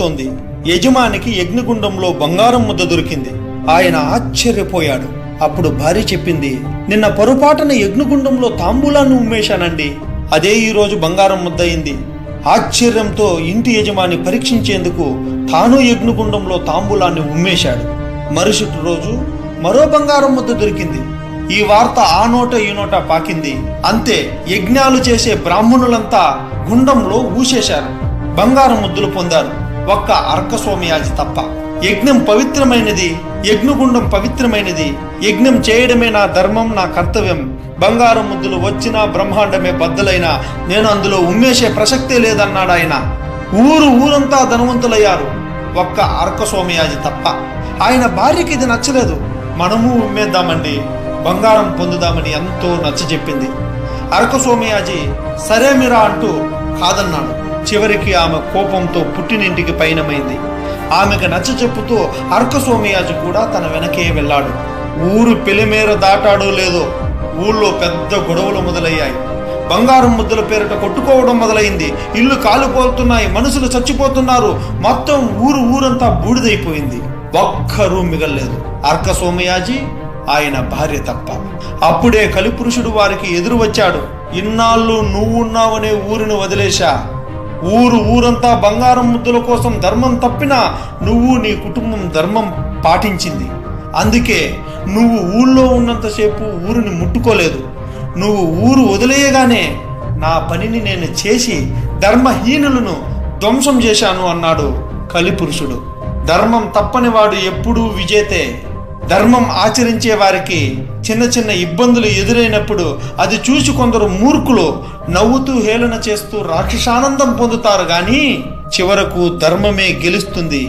వస్తోంది. యజమానికి యజ్ఞగుండంలో బంగారం ముద్ద దొరికింది. ఆయన ఆశ్చర్యపోయాడు. అప్పుడు భార్య చెప్పింది, నిన్న పొరపాటున యజ్ఞగుండంలో తాంబూలాన్ని ఉమ్మేశానండి, అదే ఈరోజు బంగారం ముద్ద అయింది. ఆశ్చర్యంతో ఇంటి యజమాని పరీక్షించేందుకు తాను యజ్ఞగుండంలో తాంబూలాన్ని ఉమ్మేశాడు. మరుసటి రోజు మరో బంగారం ముద్ద దొరికింది. ఈ వార్త ఆ నోట ఈ నోట పాకింది. అంతే, యజ్ఞాలు చేసే బ్రాహ్మణులంతా గుండంలో ఊసేశారు, బంగారం ముద్దులు పొందారు. ఒక్క అర్కస్వామియాజి తప్ప. యజ్ఞం పవిత్రమైనది, యజ్ఞగుండం పవిత్రమైనది. యజ్ఞం చేయడమే నా ధర్మం, నా కర్తవ్యం. బంగారం ముద్దులు వచ్చినా బ్రహ్మాండమే బద్దలైనా నేను అందులో ఉమ్మేసే ప్రసక్తే లేదన్నాడు ఆయన. ఊరంతా ధనవంతులయ్యారు, ఒక్క అర్కస్వామియాజి తప్ప. ఆయన భార్యకి ఇది నచ్చలేదు. మనము ఉమ్మేద్దామండి, బంగారం పొందుదామని ఎంతో నచ్చజెప్పింది. అర్కస్వామియాజి సరేమిరా అంటూ కాదన్నాడు. చివరికి ఆమె కోపంతో పుట్టినింటికి పయనమైంది. ఆమెకు నచ్చజెప్పుతూ అర్కస్వామియాజి కూడా తన వెనకే వెళ్ళాడు. ఊరు పెలిమేర దాటాడో లేదో ఊళ్ళో పెద్ద గొడవలు మొదలయ్యాయి. బంగారం ముద్దుల పేరిట కొట్టుకోవడం మొదలైంది. ఇల్లు కాలిపోతున్నాయి, మనుషులు చచ్చిపోతున్నారు. మొత్తం ఊరంతా బూడిదైపోయింది. ఒక్కరూ మిగల్లేదు, అర్కస్వామియాజి, ఆయన భార్య తప్ప. అప్పుడే కలిపురుషుడు వారికి ఎదురు వచ్చాడు. ఇన్నాళ్ళు నువ్వున్నావనే ఊరిని వదిలేశా. ఊరంతా బంగారం ముద్దుల కోసం ధర్మం తప్పినా నువ్వు నీ కుటుంబం ధర్మం పాటించింది. అందుకే నువ్వు ఊళ్ళో ఉన్నంతసేపు ఊరిని ముట్టుకోలేదు. నువ్వు ఊరు వదిలేయగానే నా పనిని నేను చేసి ధర్మహీనులను ధ్వంసం చేశాను అన్నాడు కలిపురుషుడు. ధర్మం తప్పని వాడు ఎప్పుడూ విజేతే. ధర్మం ఆచరించే వారికి చిన్న ఇబ్బందులు ఎదురైనప్పుడు అది చూసి కొందరు మూర్ఖులు నవ్వుతూ హేళన చేస్తూ రాక్షసానందం పొందుతారు. గాని చివరకు ధర్మమే గెలుస్తుంది.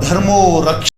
ధర్మో రక్ష